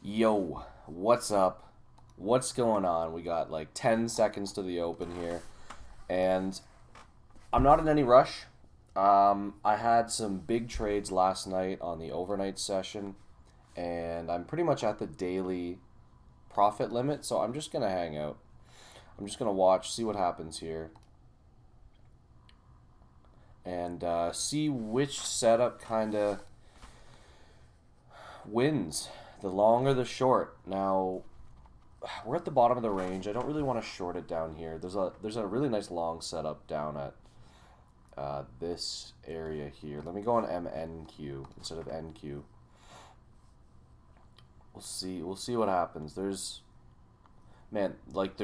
Yo, what's up? What's going on? We got like 10 seconds to the open here, and I'm not in any rush. I had some big trades last night on the overnight session, and I'm pretty much at the daily profit limit, so I'm just gonna hang out. I'm just gonna watch, see what happens here, and see which setup kind of wins, the long or the short. Now, we're at the bottom of the range. I don't really want to short it down here. There's a really nice long setup down at this area here. Let me go on MNQ instead of NQ. We'll see what happens. There's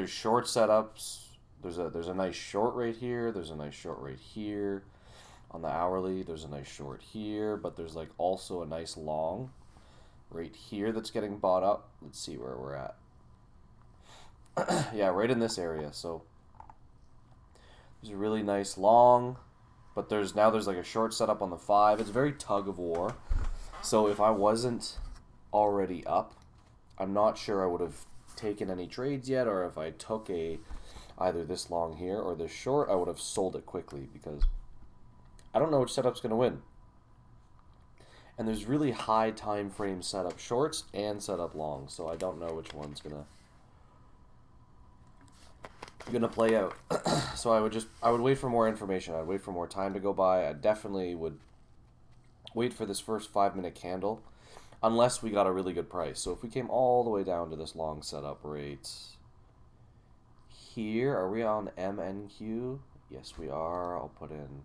short setups. There's a nice short right here. There's a nice short right here. On the hourly, there's a nice short here, but there's like also a nice long right here that's getting bought up. Let's see where we're at. Yeah, right in this area. So there's a really nice long, but there's like a short setup on the 5. It's very tug of war. So if I wasn't already up, I'm not sure I would have taken any trades yet, or if I took either this long here or this short, I would have sold it quickly because I don't know which setup's going to win. And there's really high time frame setup shorts and setup longs, so I don't know which one's gonna play out. So I would wait for more information. I'd wait for more time to go by. I definitely would wait for this first 5-minute candle, unless we got a really good price. So if we came all the way down to this long setup rate here, are we on MNQ? Yes, we are. I'll put in.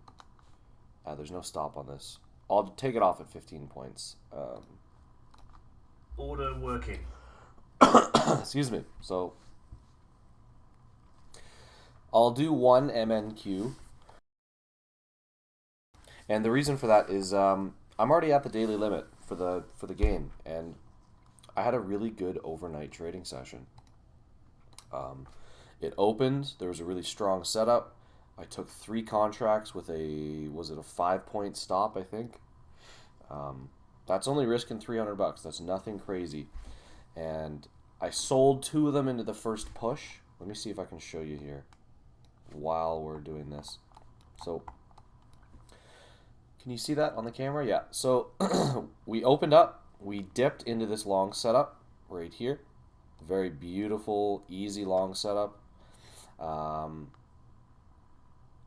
There's no stop on this. I'll take it off at 15 points. Order working. Excuse me. So I'll do one MNQ. And the reason for that is I'm already at the daily limit for the game, and I had a really good overnight trading session. It opened. There was a really strong setup. I took 3 contracts with a 5-point stop, I think. That's only risking $300. That's nothing crazy. And I sold 2 of them into the first push. Let me see if I can show you here while we're doing this. So, can you see that on the camera? Yeah. So, we opened up. We dipped into this long setup right here. Very beautiful, easy long setup.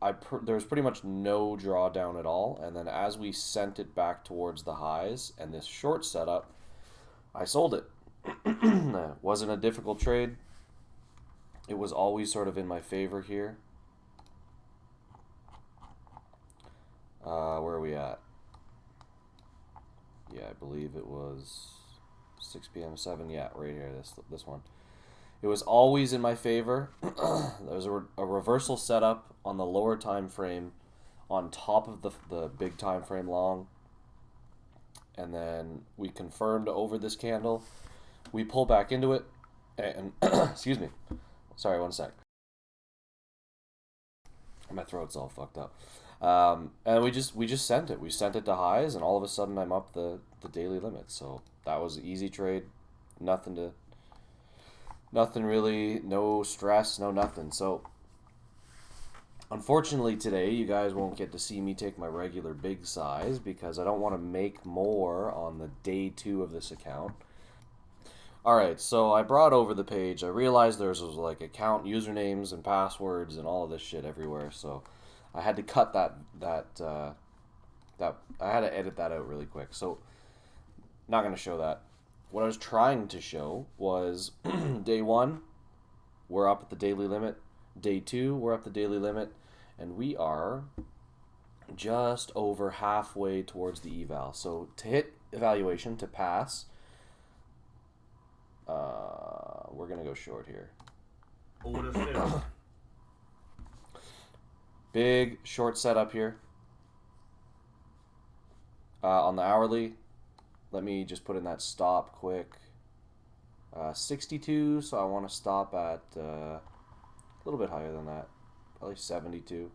There was pretty much no drawdown at all, and then as we sent it back towards the highs and this short setup, I sold it. It wasn't a difficult trade. It was always sort of in my favor here. Where are we at? Yeah, I believe it was 6 p.m. 7. Yeah, right here. This one. It was always in my favor. There was a reversal setup on the lower time frame on top of the big time frame long. And then we confirmed over this candle. We pull back into it. And excuse me. Sorry, one sec. My throat's all fucked up. And we just sent it. We sent it to highs, and all of a sudden I'm up the daily limit. So that was an easy trade. Nothing really, no stress, no nothing. So, unfortunately today, you guys won't get to see me take my regular big size because I don't want to make more on the day 2 of this account. Alright, so I brought over the page. I realized there was like account usernames and passwords and all of this shit everywhere, so I had to cut that I had to edit that out really quick. So, not going to show that. What I was trying to show was day 1, we're up at the daily limit. Day 2, we're up the daily limit. And we are just over halfway towards the eval. So to hit evaluation, to pass, we're going to go short here. Order filled. Big short setup here. On the hourly, let me just put in that stop quick. 62, so I want to stop at a little bit higher than that. Probably 72.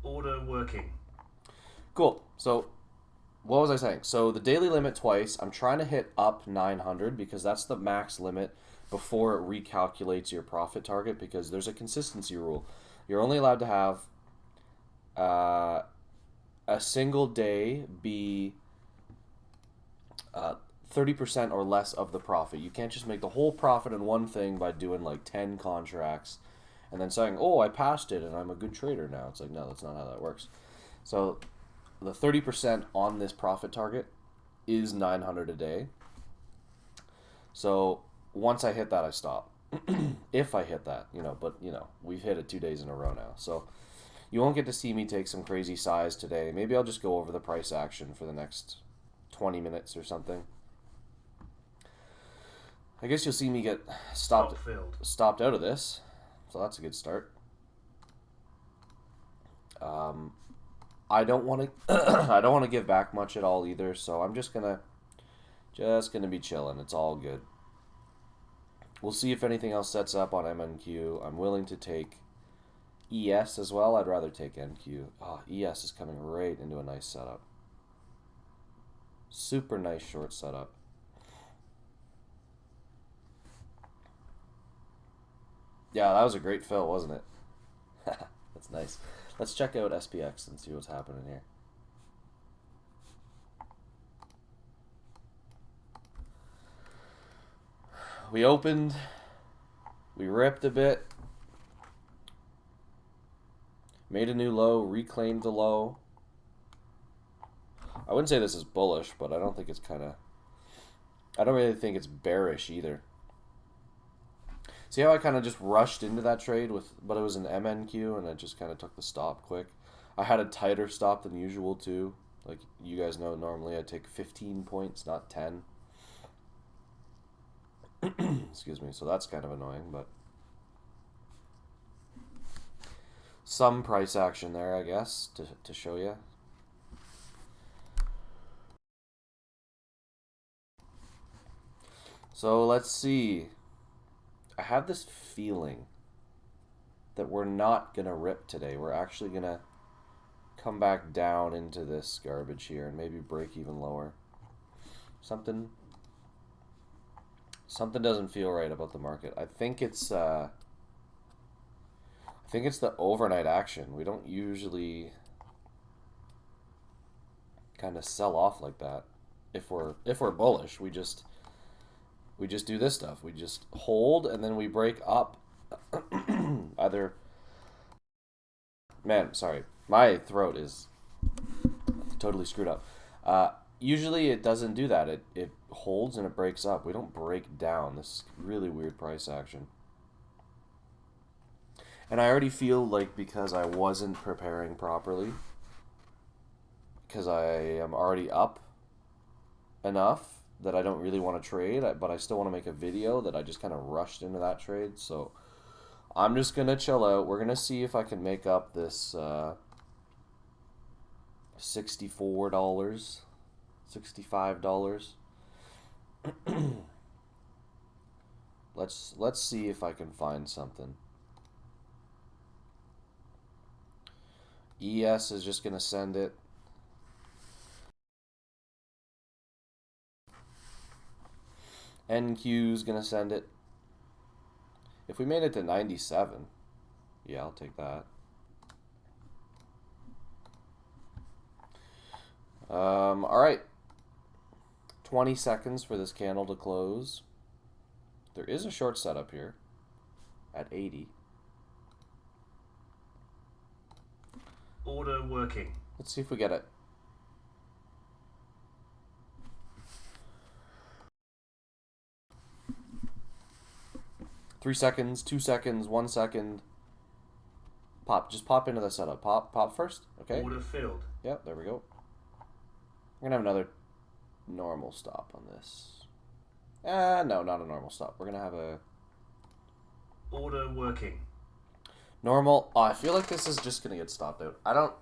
Order working. Cool. So what was I saying? So the daily limit twice. I'm trying to hit up 900 because that's the max limit before it recalculates your profit target, because there's a consistency rule. You're only allowed to have uh, a single day be 30% or less of the profit. You can't just make the whole profit in one thing by doing like 10 contracts and then saying, oh, I passed it and I'm a good trader now. It's like, no, that's not how that works. So the 30% on this profit target is 900 a day. So once I hit that, I stop. If I hit that, but we've hit it 2 days in a row now. So you won't get to see me take some crazy size today. Maybe I'll just go over the price action for the next 20 minutes or something. I guess you'll see me get stopped out of this. So that's a good start. I don't want to I don't want to give back much at all either, so I'm just gonna be chilling. It's all good. We'll see if anything else sets up on MNQ. I'm willing to take ES as well. I'd rather take NQ. Oh, ES is coming right into a nice setup. Super nice short setup. Yeah, that was a great fill, wasn't it? That's nice. Let's check out SPX and see what's happening here. We opened, we ripped a bit, made a new low, reclaimed the low. I wouldn't say this is bullish, but I don't think it's I don't really think it's bearish either. See how I kind of just rushed into that trade but it was an MNQ and I just kind of took the stop quick. I had a tighter stop than usual too. Like you guys know, normally I take 15 points, not 10. Excuse me, so that's kind of annoying, but some price action there, I guess, to show you. So let's see. I have this feeling that we're not going to rip today. We're actually going to come back down into this garbage here and maybe break even lower. Something doesn't feel right about the market. I think it's the overnight action. We don't usually kind of sell off like that. If we're bullish, we just do this stuff. We just hold and then we break up. Either, man, sorry, my throat is totally screwed up. Usually it doesn't do that. It holds and it breaks up. We don't break down. This is really weird price action. And I already feel like because I wasn't preparing properly, because I am already up enough that I don't really want to trade, but I still want to make a video, that I just kind of rushed into that trade. So I'm just going to chill out. We're going to see if I can make up this $64, $65. Let's see if I can find something. ES is just going to send it. NQ is going to send it. If we made it to 97, yeah, I'll take that. All right. 20 seconds for this candle to close. There is a short setup here at 80. Order working. Let's see if we get it. Three seconds, 2 seconds, 1 second. Pop. Just pop into the setup. Pop first. Okay. Order filled. Yep, there we go. We're going to have another normal stop on this. No, not a normal stop. We're going to have a... Order working. Normal. Oh, I feel like this is just going to get stopped out. I don't...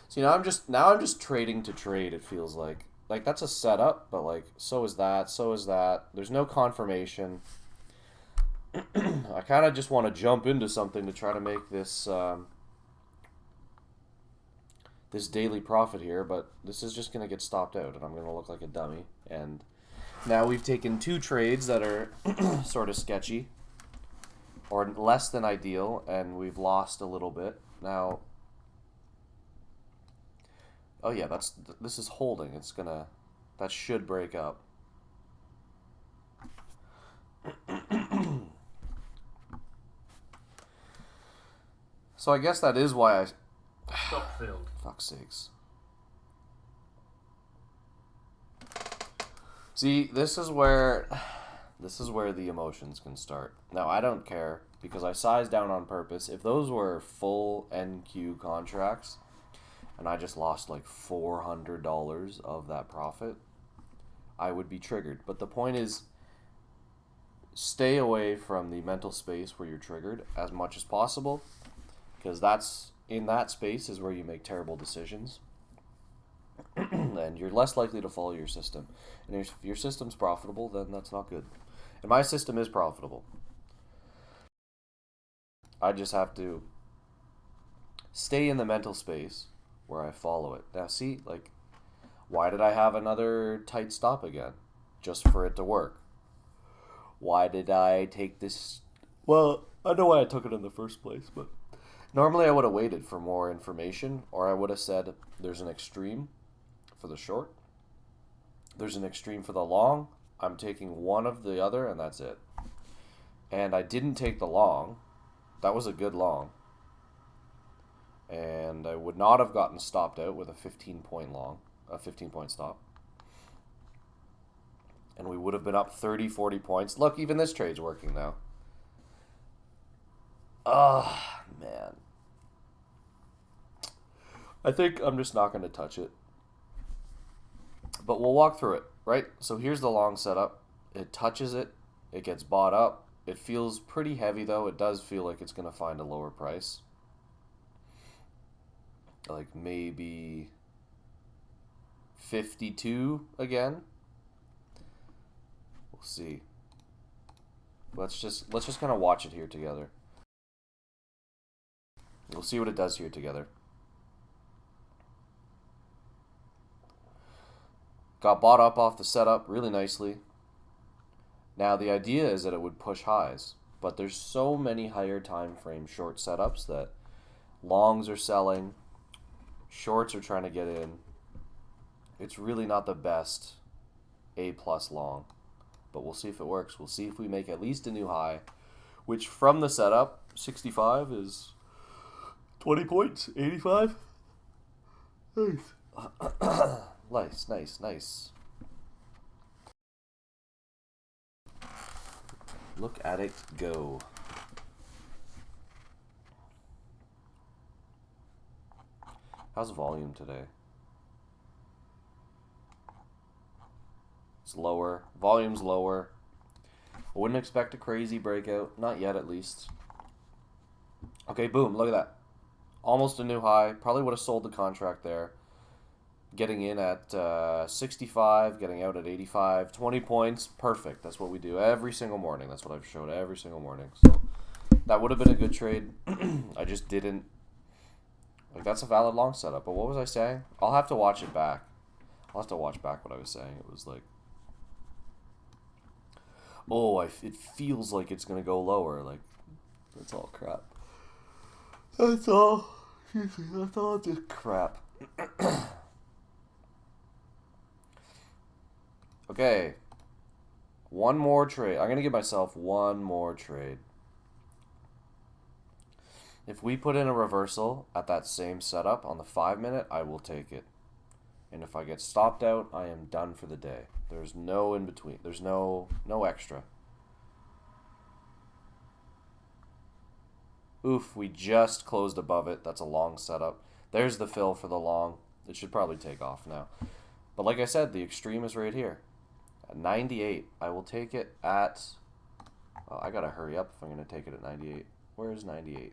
See, now I'm just trading to trade, it feels like. Like, that's a setup, but, like, so is that, so is that. There's no confirmation. I kind of just want to jump into something to try to make this this daily profit here, but this is just going to get stopped out, and I'm going to look like a dummy. And now we've taken 2 trades that are sort of sketchy, or less than ideal, and we've lost a little bit. Now, oh yeah, this is holding. It's gonna, that should break up. So I guess that is why I... Stop filled. Fuck's sakes. See, this is where the emotions can start. Now, I don't care, because I sized down on purpose. If those were full NQ contracts, and I just lost like $400 of that profit, I would be triggered. But the point is, stay away from the mental space where you're triggered as much as possible, because that's, in that space is where you make terrible decisions. And you're less likely to follow your system. And if your system's profitable, then that's not good. And my system is profitable. I just have to stay in the mental space where I follow it. Now see, like, why did I have another tight stop again? Just for it to work. Why did I take this? Well, I know why I took it in the first place, but normally I would have waited for more information, or I would have said there's an extreme for the short, there's an extreme for the long, I'm taking one of the other, and that's it. And I didn't take the long. That was a good long. And I would not have gotten stopped out with a 15-point long, a 15-point stop. And we would have been up 30, 40 points. Look, even this trade's working now. Ah, man. I think I'm just not going to touch it. But we'll walk through it, right? So here's the long setup. It touches it. It gets bought up. It feels pretty heavy, though. It does feel like it's going to find a lower price. Like maybe 52 again. We'll see. Let's just kind of watch it here together. We'll see what it does here together. Got bought up off the setup really nicely. Now the idea is that it would push highs, but there's so many higher time frame short setups that longs are selling, shorts are trying to get in. It's really not the best A+ long, but we'll see if it works. We'll see if we make at least a new high, which from the setup, 65 is 20 points, 85. Nice. Nice. Look at it go. How's volume today? It's lower. Volume's lower. I wouldn't expect a crazy breakout. Not yet, at least. Okay, boom. Look at that. Almost a new high. Probably would have sold the contract there. Getting in at 65, getting out at 85, 20 points, perfect. That's what we do every single morning. That's what I've showed every single morning. So that would have been a good trade. I just didn't. Like, that's a valid long setup. But what was I saying? I'll have to watch it back. I'll have to watch back what I was saying. It was like, oh, it feels like it's going to go lower. Like, that's all crap. That's all just crap. Okay, one more trade. I'm going to give myself one more trade. If we put in a reversal at that same setup on the 5-minute, I will take it. And if I get stopped out, I am done for the day. There's no in between. There's no extra. Oof, we just closed above it. That's a long setup. There's the fill for the long. It should probably take off now. But like I said, the extreme is right here. At 98, I will take it at... Oh, I gotta hurry up if I'm gonna take it at 98. Where is 98?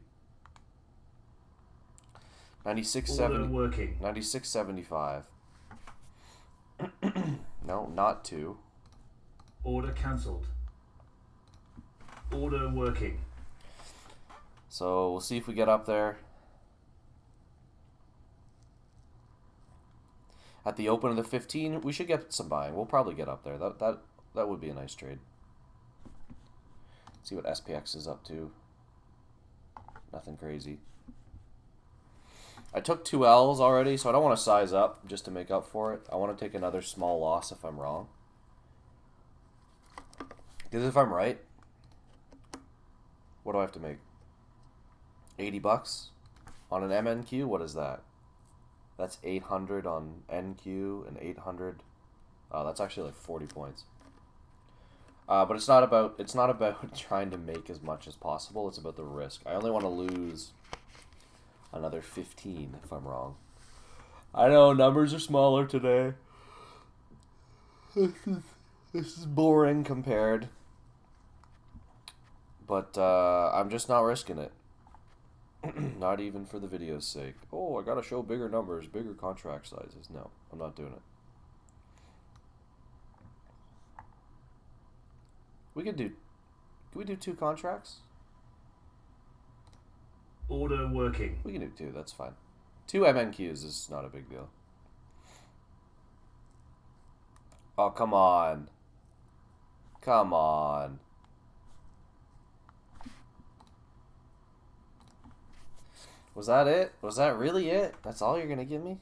96.70. Working. 96.75. No, not 2. Order cancelled. Order working. So we'll see if we get up there. At the open of the 15, we should get some buying. We'll probably get up there. That would be a nice trade. See what SPX is up to. Nothing crazy. I took 2 L's already, so I don't want to size up just to make up for it. I want to take another small loss if I'm wrong. Because if I'm right, what do I have to make? 80 bucks on an MNQ? What is that? That's 800 on NQ and 800. That's actually like 40 points. But it's not about trying to make as much as possible. It's about the risk. I only want to lose another 15 if I'm wrong. I know numbers are smaller today. This is boring compared. But I'm just not risking it. Not even for the video's sake. Oh, I gotta show bigger numbers, bigger contract sizes. No, I'm not doing it. Can we do 2 contracts? Order working. We can do 2, that's fine. 2 MNQs is not a big deal. Oh, come on. Come on. Was that it? Was that really it? That's all you're gonna give me?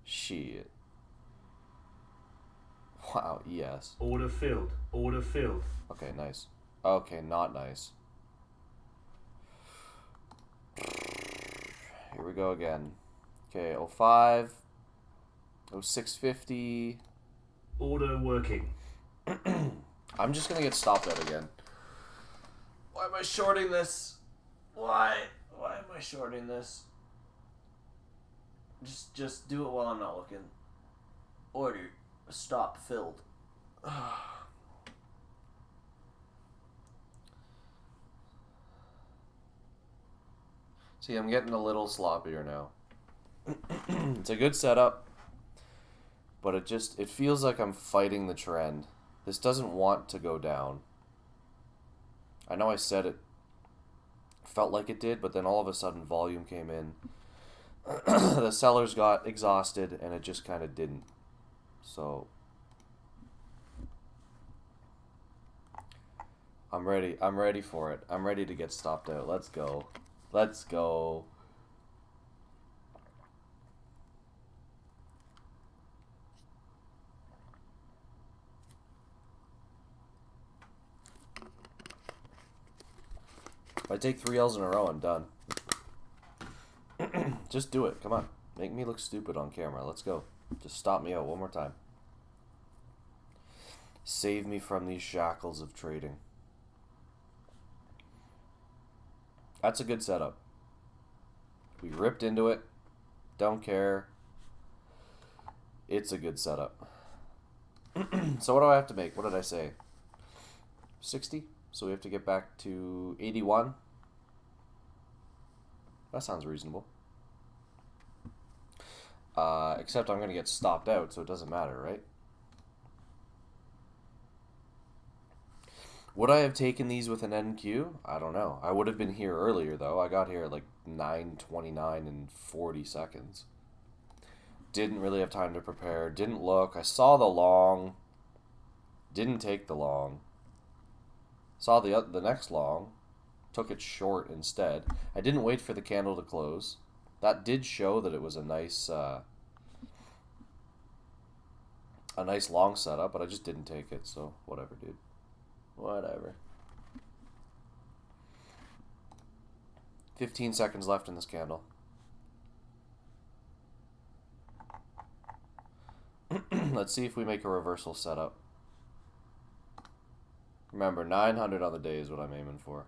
Shit. Wow, yes. Order filled. Order filled. Okay, nice. Okay, not nice. Here we go again. Okay, 05. 0650. Order working. I'm just gonna get stopped out again. Why am I shorting this? Why am I shorting this? Just do it while I'm not looking. Order. Stop filled. See, I'm getting a little sloppier now. It's a good setup, but it feels like I'm fighting the trend. This doesn't want to go down. I know I said it felt like it did, but then all of a sudden volume came in. The sellers got exhausted and it just kind of didn't. So I'm ready for it. I'm ready to get stopped out. Let's go. Let's go. If I take 3 L's in a row, I'm done. Just do it. Come on. Make me look stupid on camera. Let's go. Just stop me out one more time. Save me from these shackles of trading. That's a good setup. We ripped into it. Don't care. It's a good setup. So what do I have to make? What did I say? 60? So we have to get back to 81? That sounds reasonable. Except I'm going to get stopped out, so it doesn't matter, right? Would I have taken these with an NQ? I don't know. I would have been here earlier, though. I got here at like 9:29 and 40 seconds. Didn't really have time to prepare. Didn't look. I saw the long. Didn't take the long. Saw the next long. Took it short instead. I didn't wait for the candle to close. That did show that it was a nice long setup, but I just didn't take it, so whatever, dude. Whatever. 15 seconds left in this candle. Let's see if we make a reversal setup. Remember, 900 on the day is what I'm aiming for.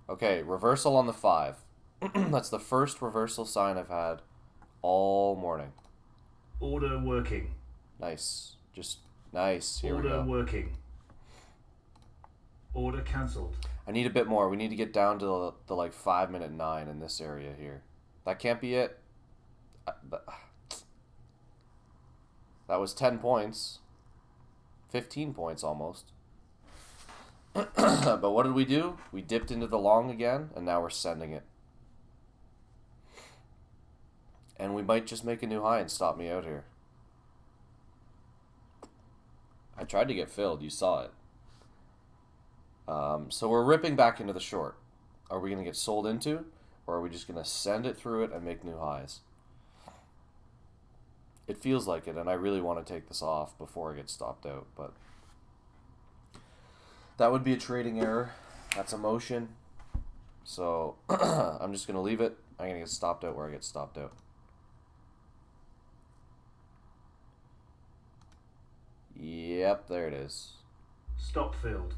Okay, reversal on the 5. That's the first reversal sign I've had all morning. Order working. Nice. Just nice. Here we Order go. working. Order cancelled. I need a bit more. We need to get down to the like 5-minute 9 in this area here. That can't be it. That was 10 points. 15 points almost. But what did we do? We dipped into the long again, and now we're sending it. And we might just make a new high and stop me out here. I tried to get filled. You saw it. So we're ripping back into the short. Are we going to get sold into? Or are we just going to send it through it and make new highs? It feels like it, and I really want to take this off before I get stopped out. But that would be a trading error. That's emotion. So I'm just going to leave it. I'm going to get stopped out where I get stopped out. Yep, there it is. Stop filled.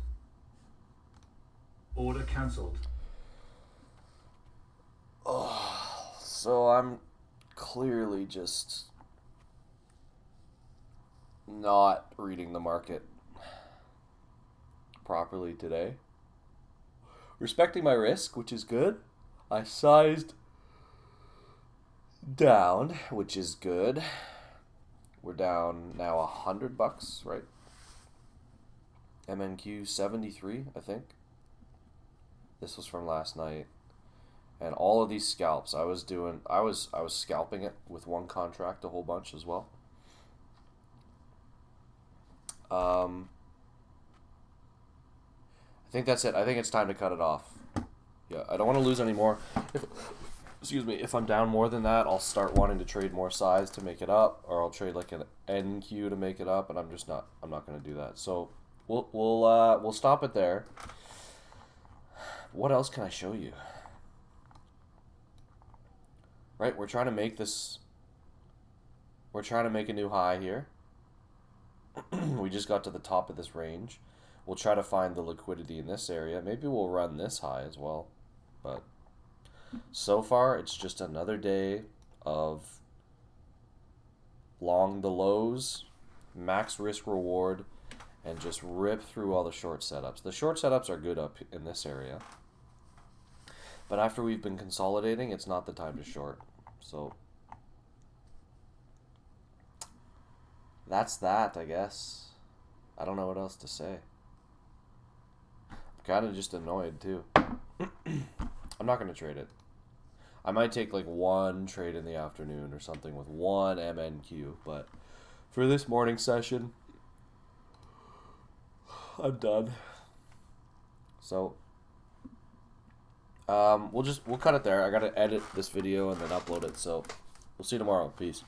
Order cancelled. Oh, so I'm clearly just not reading the market properly today. Respecting my risk, which is good. I sized down, which is good. We're down now $100, right? MNQ 73, I think. This was from last night. And all of these scalps, I was scalping it with one contract a whole bunch as well. I think that's it. I think it's time to cut it off. Yeah, I don't want to lose any more. Excuse me, if I'm down more than that, I'll start wanting to trade more size to make it up, or I'll trade like an NQ to make it up, and I'm not going to do that. So we'll stop it there. What else can I show you? Right, we're trying to make a new high here. We just got to the top of this range. We'll try to find the liquidity in this area. Maybe we'll run this high as well. But so far, it's just another day of long the lows, max risk reward, and just rip through all the short setups. The short setups are good up in this area. But after we've been consolidating, it's not the time to short. So that's that, I guess. I don't know what else to say. I'm kind of just annoyed, too. I'm not going to trade it. I might take like one trade in the afternoon or something with one MNQ, but for this morning session, I'm done. So we'll cut it there. I gotta edit this video and then upload it, so we'll see you tomorrow. Peace.